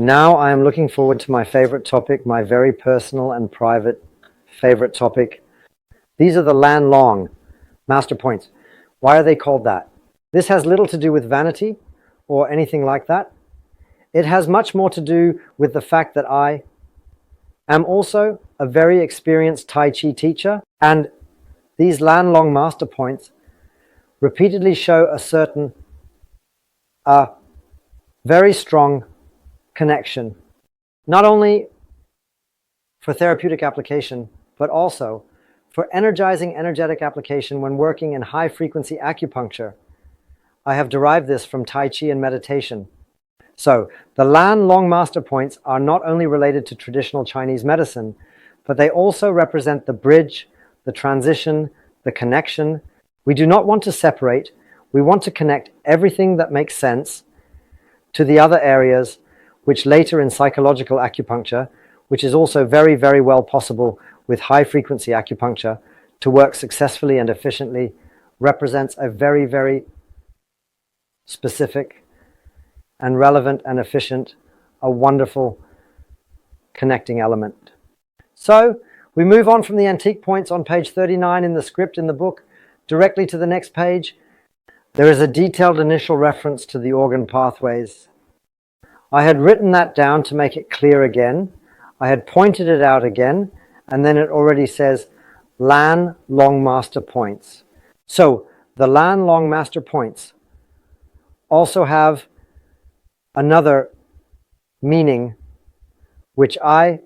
Now I am looking forward to my favorite topic, my very personal and private favorite topic. These are the Làn Long Masterpoints. Why are they called that? This has little to do with vanity or anything like that. It has much more to do with the fact that I am also a very experienced Tai Chi teacher, and these Làn Long Masterpoints repeatedly show a certain very strong connection, not only for therapeutic application, but also for energizing energetic application when working in high-frequency acupuncture. I have derived this from Tai Chi and meditation. So, the Làn Long Masterpoints are not only related to traditional Chinese medicine, but they also represent the bridge, the transition, the connection. We do not want to separate. We want to connect everything that makes sense to the other areas, which later in psychological acupuncture, which is also very, very well possible with high-frequency acupuncture, to work successfully and efficiently, represents a very, very specific and relevant and efficient, a wonderful connecting element. So we move on from the antique points on page 39 in the script in the book directly to the next page. There is a detailed initial reference to the organ pathways. I had written that down to make it clear again. I had pointed it out again, and then it already says Làn Long Masterpoints. So the Làn Long Masterpoints also have another meaning which I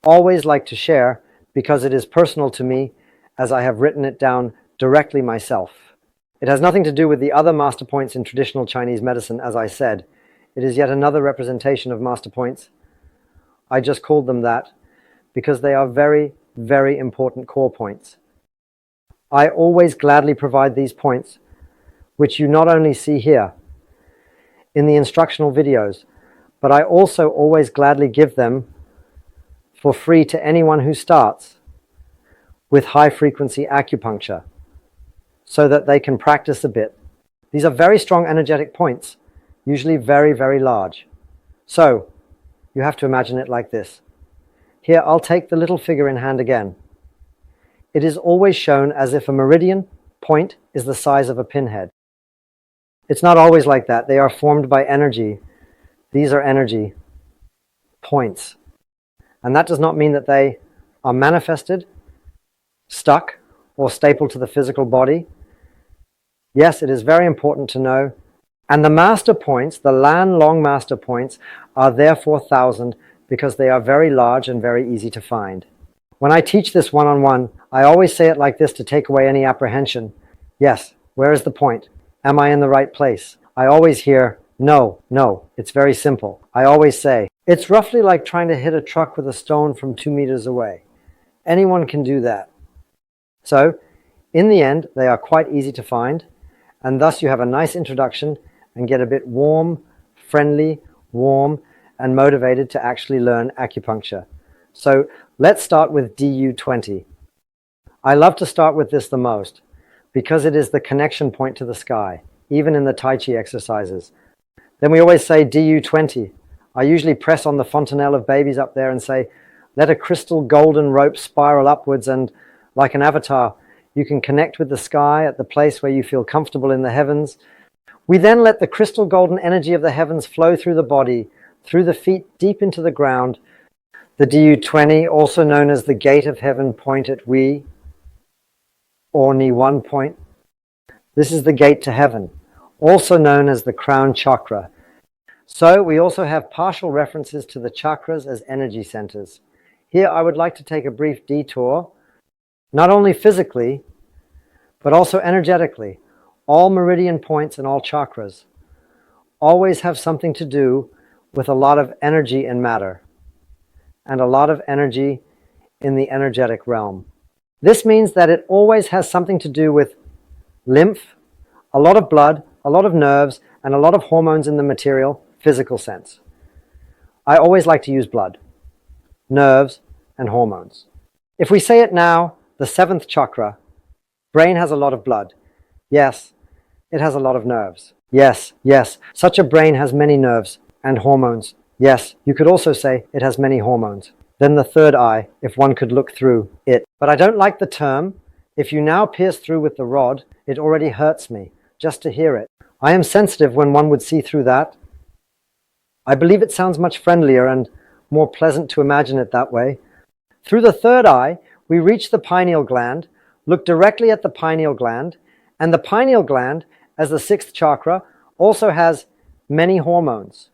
always like to share because it is personal to me, as I have written it down directly myself. It has nothing to do with the other master points in traditional Chinese medicine, as I said. It is yet another representation of master points. I just called them that because they are very, very important core points. I always gladly provide these points, which you not only see here in the instructional videos, but I also always gladly give them for free to anyone who starts with high-frequency acupuncture so that they can practice a bit. These are very strong energetic points, usually very, very large. So you have to imagine it like this. Here, I'll take the little figure in hand again. It is always shown as if a meridian point is the size of a pinhead. It's not always like that. They are formed by energy. These are energy points. And that does not mean that they are manifested, stuck, or stapled to the physical body. Yes, it is very important to know. And the master points, the Làn Long Master Points, are therefore 1,000 because they are very large and very easy to find. When I teach this one-on-one, I always say it like this to take away any apprehension. Yes, where is the point? Am I in the right place? I always hear, no, it's very simple. I always say, it's roughly like trying to hit a truck with a stone from 2 meters away. Anyone can do that. So, in the end, they are quite easy to find, and thus you have a nice introduction and get a bit warm, friendly, warm, and motivated to actually learn acupuncture. So, let's start with DU20. I love to start with this the most, because it is the connection point to the sky, even in the Tai Chi exercises. Then we always say DU20. I usually press on the fontanelle of babies up there and say, let a crystal golden rope spiral upwards, and like an avatar, you can connect with the sky at the place where you feel comfortable in the heavens. We then let the crystal golden energy of the heavens flow through the body, through the feet, deep into the ground. The DU20, also known as the gate of heaven point at Wi, or Ni 1 point. This is the gate to heaven, also known as the crown chakra. So we also have partial references to the chakras as energy centers. Here I would like to take a brief detour, not only physically, but also energetically. All meridian points and all chakras always have something to do with a lot of energy and matter, and a lot of energy in the energetic realm. This means that it always has something to do with lymph, a lot of blood, a lot of nerves, and a lot of hormones in the material, physical sense. I always like to use blood, nerves, and hormones. If we say it now, the 7th chakra, brain has a lot of blood. Yes, it has a lot of nerves. Yes, such a brain has many nerves and hormones Yes, you could also say it has many hormones. Then the third eye, if one could look through it. But I don't like the term. If you now pierce through with the rod, it already hurts me, just to hear it. I am sensitive when one would see through that. I believe it sounds much friendlier and more pleasant to imagine it that way. Through the third eye, we reach the pineal gland, look directly at the pineal gland, and the pineal gland, as the sixth chakra, also has many hormones.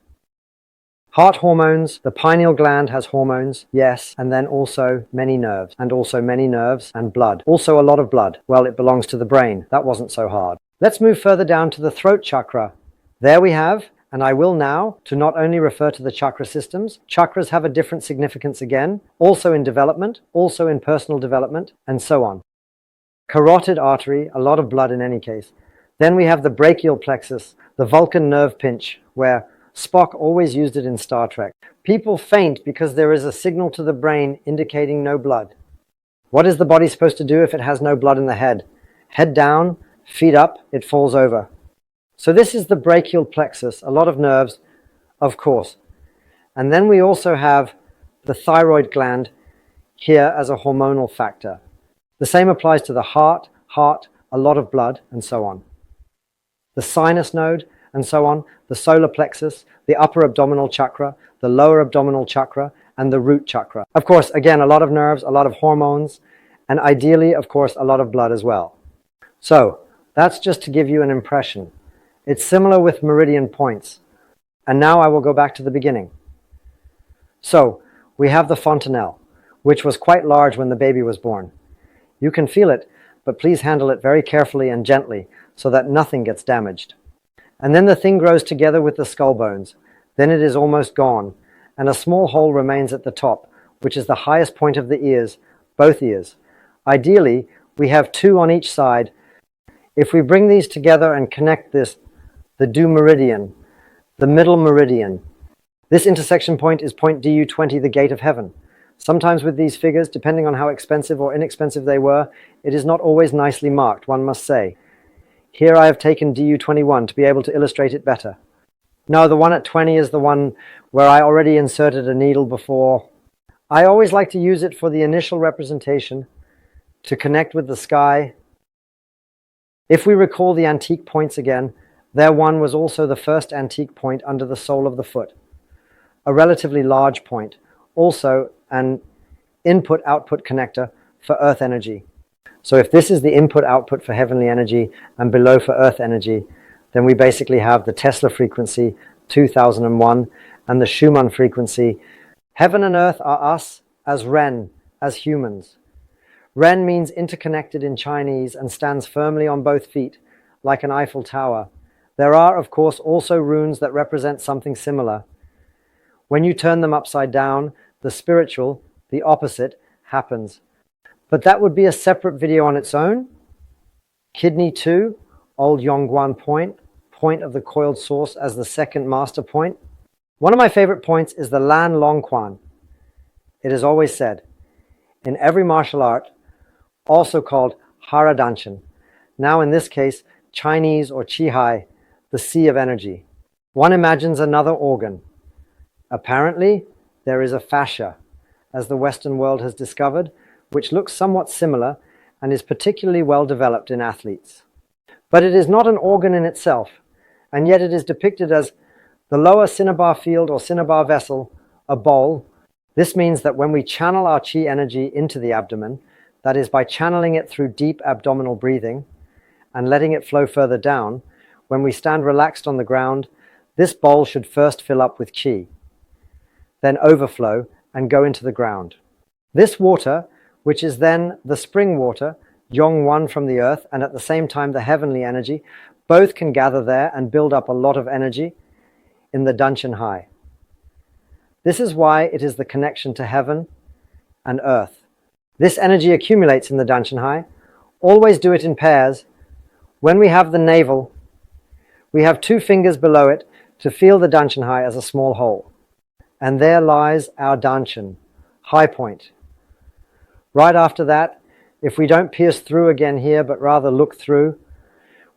Heart hormones, the pineal gland has hormones, yes, and then also many nerves, and blood. Also a lot of blood. Well, it belongs to the brain. That wasn't so hard. Let's move further down to the throat chakra. There we have, and I will now, to not only refer to the chakra systems, chakras have a different significance again, also in development, also in personal development, and so on. Carotid artery, a lot of blood in any case. Then we have the brachial plexus, the Vulcan nerve pinch, where Spock always used it in Star Trek. People faint because there is a signal to the brain indicating no blood. What is the body supposed to do if it has no blood in the head? Head down, feet up, it falls over. So this is the brachial plexus, a lot of nerves, of course. And then we also have the thyroid gland here as a hormonal factor. The same applies to the heart, a lot of blood, and so on. The sinus node, and so on, the solar plexus, the upper abdominal chakra, the lower abdominal chakra, and the root chakra. Of course, again, a lot of nerves, a lot of hormones, and ideally, of course, a lot of blood as well. So, that's just to give you an impression. It's similar with meridian points. And now I will go back to the beginning. So, we have the fontanelle, which was quite large when the baby was born. You can feel it, but please handle it very carefully and gently so that nothing gets damaged. And then the thing grows together with the skull bones. Then it is almost gone, and a small hole remains at the top, which is the highest point of the ears, both ears. Ideally, we have two on each side. If we bring these together and connect this, the due meridian, the middle meridian. This intersection point is point DU20, the gate of heaven. Sometimes with these figures, depending on how expensive or inexpensive they were, it is not always nicely marked, one must say. Here I have taken DU21 to be able to illustrate it better. No, the one at 20 is the one where I already inserted a needle before. I always like to use it for the initial representation to connect with the sky. If we recall the antique points again, their one was also the first antique point under the sole of the foot. A relatively large point, also an input-output connector for earth energy. So if this is the input-output for heavenly energy and below for earth energy, then we basically have the Tesla frequency, 2001, and the Schumann frequency. Heaven and earth are us as Ren, as humans. Ren means interconnected in Chinese and stands firmly on both feet, like an Eiffel Tower. There are, of course, also runes that represent something similar. When you turn them upside down, the spiritual, the opposite, happens. But that would be a separate video on its own. Kidney 2, Old Yongguan point, point of the coiled source as the second master point. One of my favorite points is the Làn Long Masterpoints. It is always said, in every martial art, also called Hara Danshan, now in this case, Chinese or Qihai, the sea of energy. One imagines another organ. Apparently, there is a fascia, as the Western world has discovered, which looks somewhat similar and is particularly well developed in athletes. But it is not an organ in itself, and yet it is depicted as the lower cinnabar field or cinnabar vessel, a bowl. This means that when we channel our qi energy into the abdomen, that is by channeling it through deep abdominal breathing and letting it flow further down, when we stand relaxed on the ground, this bowl should first fill up with qi, then overflow and go into the ground. This water, which is then the spring water, Yong-1 from the earth, and at the same time the heavenly energy, both can gather there and build up a lot of energy in the Danshan Hai. This is why it is the connection to heaven and earth. This energy accumulates in the Danshan Hai. Always do it in pairs. When we have the navel, we have 2 fingers below it to feel the Danshan Hai as a small hole. And there lies our Danshan, high point. Right after that, if we don't pierce through again here, but rather look through,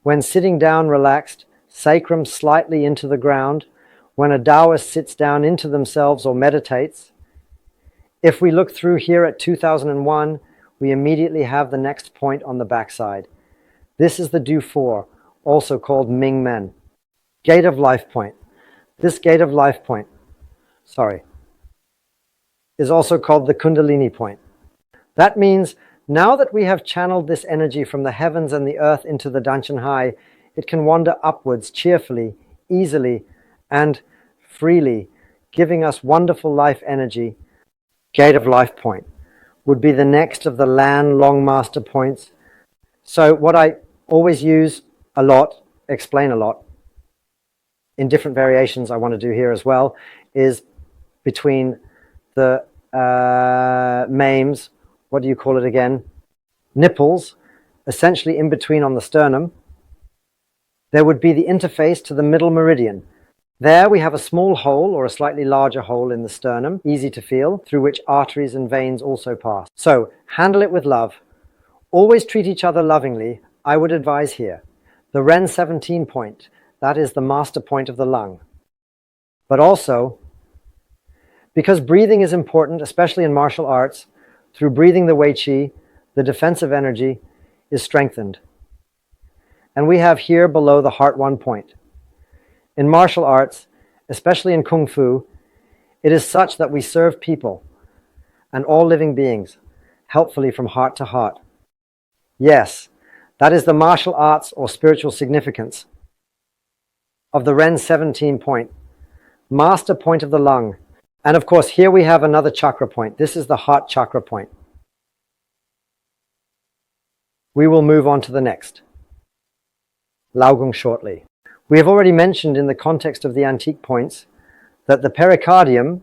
when sitting down relaxed, sacrum slightly into the ground, when a Taoist sits down into themselves or meditates. If we look through here at 2001, we immediately have the next point on the backside. This is the Du 4, also called Ming Men. Gate of Life Point. This Gate of Life Point, is also called the Kundalini Point. That means now that we have channeled this energy from the heavens and the earth into the Danshan Hai, it can wander upwards cheerfully, easily, and freely, giving us wonderful life energy. Gate of Life Point would be the next of the Làn Long Masterpoints. So what I always use a lot, explain a lot, in different variations I want to do here as well, is between the maims, what do you call it again? Nipples, essentially in between on the sternum. There would be the interface to the middle meridian. There we have a small hole or a slightly larger hole in the sternum, easy to feel, through which arteries and veins also pass. So handle it with love. Always treat each other lovingly. I would advise here. The Ren 17 point, that is the master point of the lung. But also, because breathing is important, especially in martial arts, through breathing the Wei Qi, the defensive energy is strengthened. And we have here below the Heart 1 point. In martial arts, especially in Kung Fu, it is such that we serve people and all living beings helpfully from heart to heart. Yes, that is the martial arts or spiritual significance of the Ren 17 point, master point of the lung. And of course, here we have another chakra point. This is the heart chakra point. We will move on to the next, Laogung, shortly. We have already mentioned in the context of the antique points that the pericardium,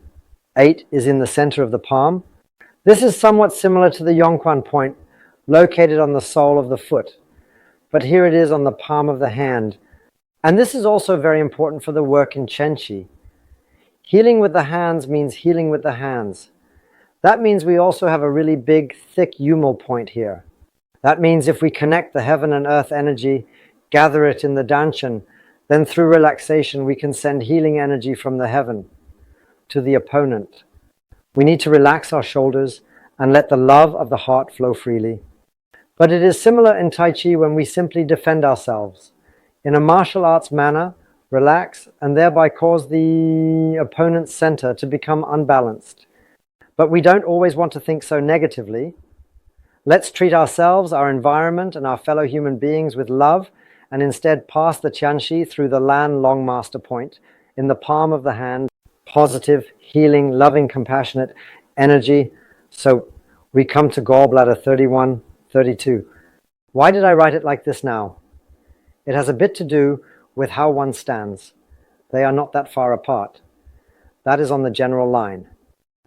8, is in the center of the palm. This is somewhat similar to the Yongquan point, located on the sole of the foot. But here it is on the palm of the hand. And this is also very important for the work in Chen Qi. Healing with the hands means healing with the hands. That means we also have a really big, thick humeral point here. That means if we connect the heaven and earth energy, gather it in the Danshan, then through relaxation we can send healing energy from the heaven to the opponent. We need to relax our shoulders and let the love of the heart flow freely. But it is similar in Tai Chi when we simply defend ourselves. In a martial arts manner, relax and thereby cause the opponent's center to become unbalanced. But we don't always want to think so negatively. Let's treat ourselves, our environment, and our fellow human beings with love and instead pass the Tianxi through the Làn Long Masterpoint in the palm of the hand. Positive, healing, loving, compassionate energy. So we come to gallbladder 31, 32. Why did I write it like this now? It has a bit to do with how one stands. They are not that far apart. That is on the general line.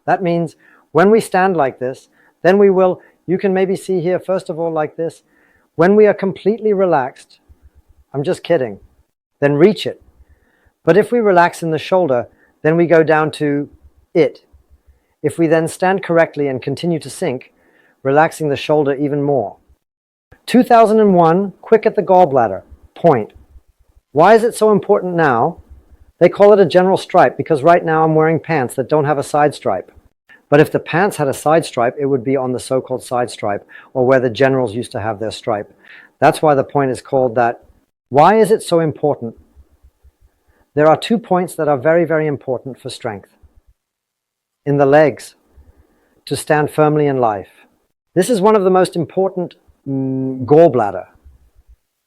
That means when we stand like this, then we will, you can maybe see here, first of all like this, when we are completely relaxed, I'm just kidding, then reach it. But if we relax in the shoulder, then we go down to it. If we then stand correctly and continue to sink, relaxing the shoulder even more. 2001, quick at the gallbladder, point. Why is it so important now? They call it a general stripe because right now I'm wearing pants that don't have a side stripe. But if the pants had a side stripe, it would be on the so-called side stripe, or where the generals used to have their stripe. That's why the point is called that. Why is it so important? There are 2 points that are very, very important for strength. In the legs, to stand firmly in life. This is one of the most important gallbladder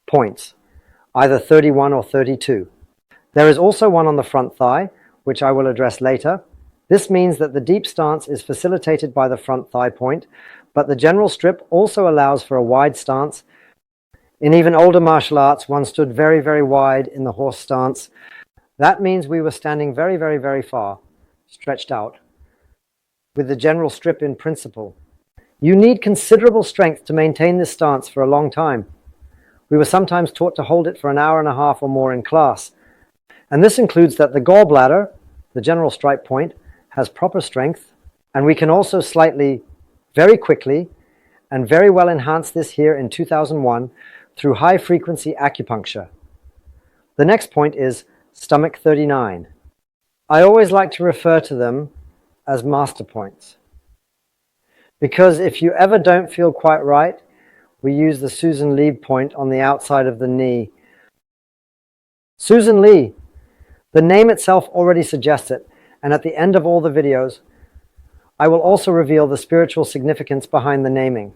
points, either 31 or 32. There is also one on the front thigh, which I will address later. This means that the deep stance is facilitated by the front thigh point, but the general strip also allows for a wide stance. In even older martial arts, one stood very, very wide in the horse stance. That means we were standing very, very, very far, stretched out, with the general strip in principle. You need considerable strength to maintain this stance for a long time. We were sometimes taught to hold it for an hour and a half or more in class. And this includes that the gallbladder, the general stripe point, has proper strength, and we can also slightly, very quickly, and very well enhance this here in 2001 through high-frequency acupuncture. The next point is stomach 39. I always like to refer to them as master points, because if you ever don't feel quite right, we use the Susan Lee point on the outside of the knee. Susan Lee, the name itself already suggests it, and at the end of all the videos, I will also reveal the spiritual significance behind the naming.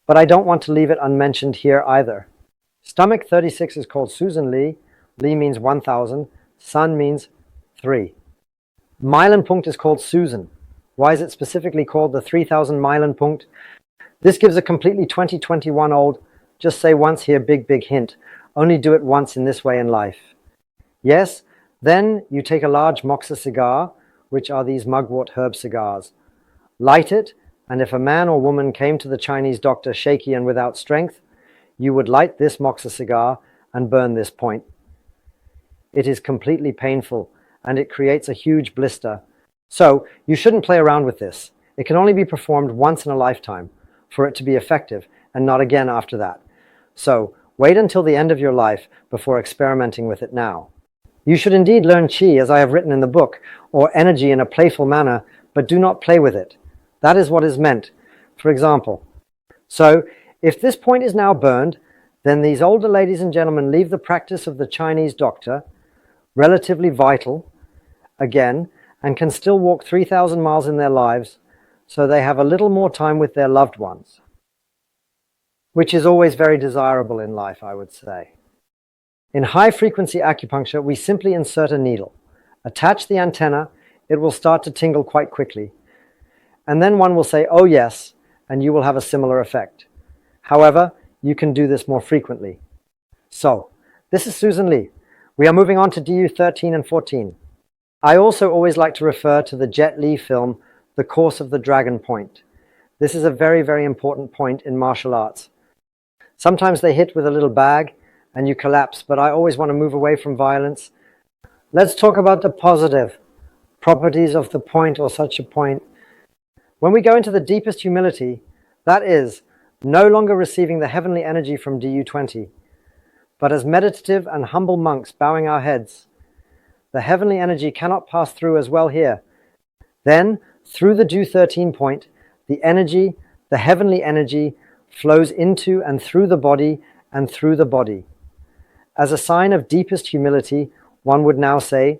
But I don't want to leave it unmentioned here either. Stomach 36 is called Susan Lee. Lee means 1000. Sun means 3. Meilenpunkt is called Susan. Why is it specifically called the 3000 Meilenpunkt? This gives a completely 2021 old, just say once here, big hint. Only do it once in this way in life. Yes, then you take a large Moxa cigar, which are these mugwort herb cigars. Light it, and if a man or woman came to the Chinese doctor shaky and without strength, you would light this Moxa cigar and burn this point. It is completely painful, and it creates a huge blister. So you shouldn't play around with this. It can only be performed once in a lifetime for it to be effective, and not again after that. So wait until the end of your life before experimenting with it now. You should indeed learn qi, as I have written in the book, or energy in a playful manner, but do not play with it. That is what is meant. For example, so if this point is now burned, then these older ladies and gentlemen leave the practice of the Chinese doctor, relatively vital, again, and can still walk 3,000 miles in their lives, so they have a little more time with their loved ones, which is always very desirable in life, I would say. In high-frequency acupuncture, we simply insert a needle. Attach the antenna, it will start to tingle quite quickly. And then one will say, oh yes, and you will have a similar effect. However, you can do this more frequently. So, this is Susan Lee. We are moving on to DU 13 and 14. I also always like to refer to the Jet Li film, The Course of the Dragon Point. This is a very important point in martial arts. Sometimes they hit with a little bag and you collapse, but I always want to move away from violence. Let's talk about the positive properties of the point or such a point. When we go into the deepest humility, that is, no longer receiving the heavenly energy from DU20, but as meditative and humble monks bowing our heads, the heavenly energy cannot pass through as well here. Then, through the DU 13 point, the energy, the heavenly energy, flows into and through the body and through the body. As a sign of deepest humility, one would now say,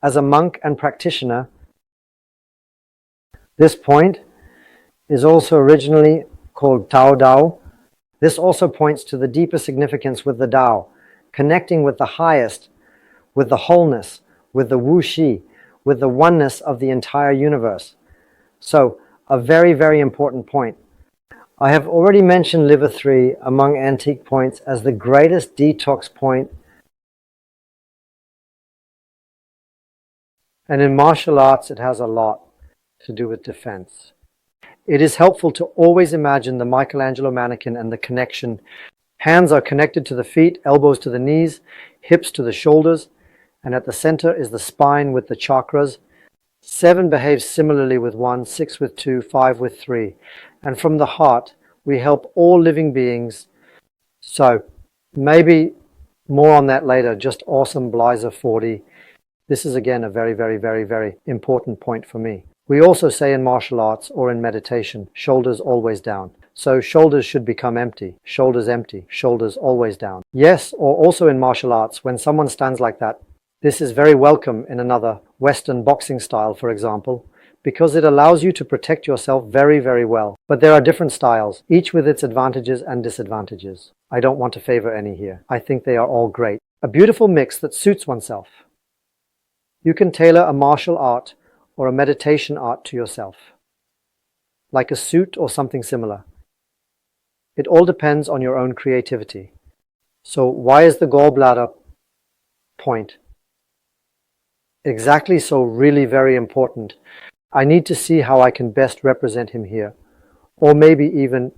as a monk and practitioner, this point is also originally called Dao. This also points to the deeper significance with the Dao, connecting with the highest, with the wholeness, with the Wu-Shi, with the oneness of the entire universe. So, a very important point. I have already mentioned liver 3 among antique points as the greatest detox point. And in martial arts, it has a lot to do with defense. It is helpful to always imagine the Michelangelo mannequin and the connection. Hands are connected to the feet, elbows to the knees, hips to the shoulders, and at the center is the spine with the chakras. 7 behaves similarly with 1, 6 with 2, 5 with 3. And from the heart, we help all living beings. So, maybe more on that later, just awesome Blizer 40. This is again a very important point for me. We also say in martial arts or in meditation, shoulders always down. So shoulders should become empty, shoulders always down. Yes, or also in martial arts, when someone stands like that, this is very welcome in another Western boxing style, for example, because it allows you to protect yourself very well. But there are different styles, each with its advantages and disadvantages. I don't want to favor any here. I think they are all great. A beautiful mix that suits oneself. You can tailor a martial art or a meditation art to yourself, like a suit or something similar. It all depends on your own creativity. So why is the gallbladder point exactly so really very important? I need to see how I can best represent him here. Or maybe even,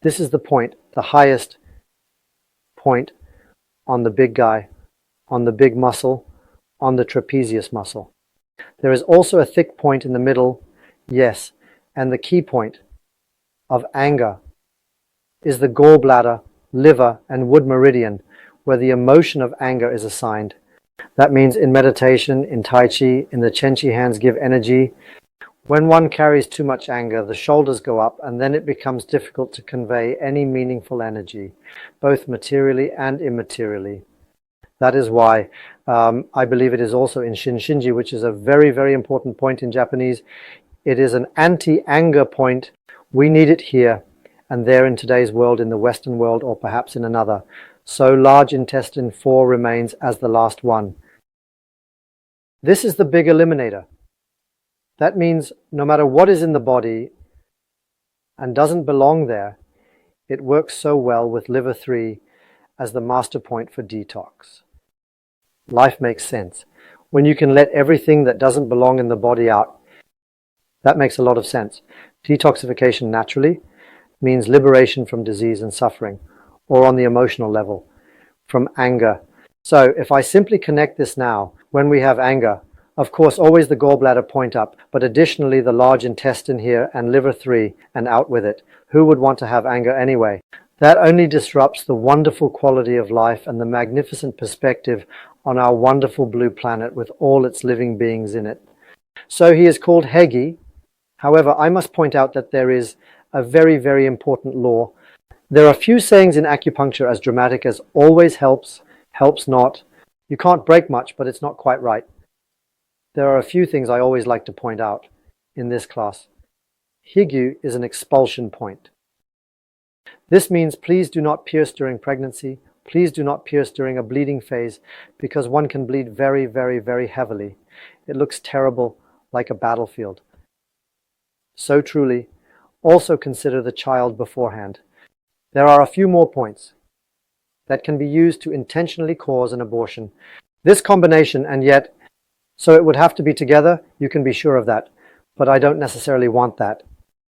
this is the point, the highest point on the big guy, on the big muscle, on the trapezius muscle. There is also a thick point in the middle, yes, and the key point of anger is the gallbladder, liver, and wood meridian, where the emotion of anger is assigned. That means in meditation, in Tai Chi, in the Chen Chi hands give energy. When one carries too much anger, the shoulders go up, and then it becomes difficult to convey any meaningful energy, both materially and immaterially. That is why I believe it is also in Shin-Shinji, which is a very, very important point in Japanese. It is an anti-anger point. We need it here and there in today's world, in the Western world, or perhaps in another. So large intestine 4 remains as the last one. This is the big eliminator. That means no matter what is in the body and doesn't belong there, it works so well with liver 3 as the master point for detox. Life makes sense. When you can let everything that doesn't belong in the body out, that makes a lot of sense. Detoxification naturally means liberation from disease and suffering, or on the emotional level, from anger. So if I simply connect this now, when we have anger, of course always the gallbladder point up, but additionally the large intestine here and liver 3 and out with it. Who would want to have anger anyway? That only disrupts the wonderful quality of life and the magnificent perspective on our wonderful blue planet with all its living beings in it. So he is called Hegi. However, I must point out that there is a very, very important law. There are few sayings in acupuncture as dramatic as always helps, helps not. You can't break much, but it's not quite right. There are a few things I always like to point out in this class. Higyu is an expulsion point. This means please do not pierce during pregnancy. Please do not pierce during a bleeding phase, because one can bleed very, very, very heavily. It looks terrible, like a battlefield. So truly, also consider the child beforehand. There are a few more points that can be used to intentionally cause an abortion. This combination, and yet, so it would have to be together, you can be sure of that, but I don't necessarily want that.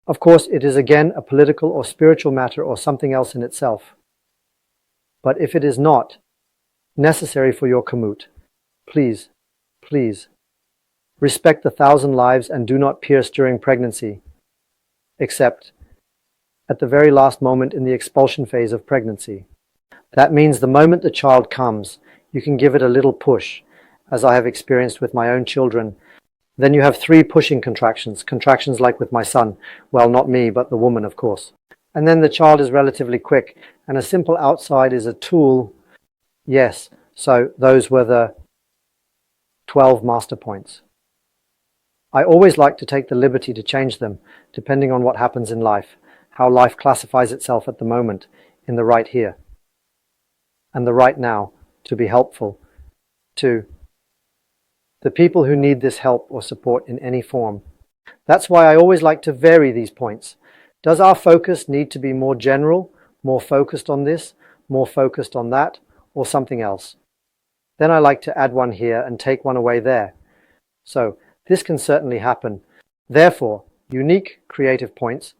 Of course, it is again a political or spiritual matter or something else in itself. But if it is not necessary for your kamut, please, please, respect the 1,000 lives and do not pierce during pregnancy, except at the very last moment in the expulsion phase of pregnancy. That means the moment the child comes, you can give it a little push, as I have experienced with my own children. Then you have 3 pushing contractions, contractions like with my son. Well, not me, but the woman, of course. And then the child is relatively quick, and a simple outside is a tool. Yes, so those were the 12 master points. I always like to take the liberty to change them, depending on what happens in life, how life classifies itself at the moment, in the right here, and the right now, to be helpful to the people who need this help or support in any form. That's why I always like to vary these points. Does our focus need to be more general, more focused on this, more focused on that, or something else? Then I like to add one here and take one away there. So this can certainly happen. Therefore, unique creative points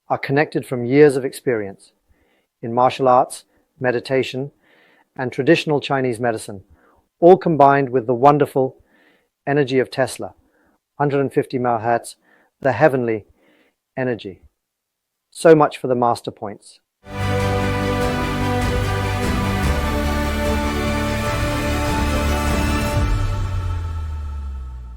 are connected from years of experience in martial arts, meditation, and traditional Chinese medicine, all combined with the wonderful energy of Tesla, 150 MHz, the heavenly energy. So much for the master points.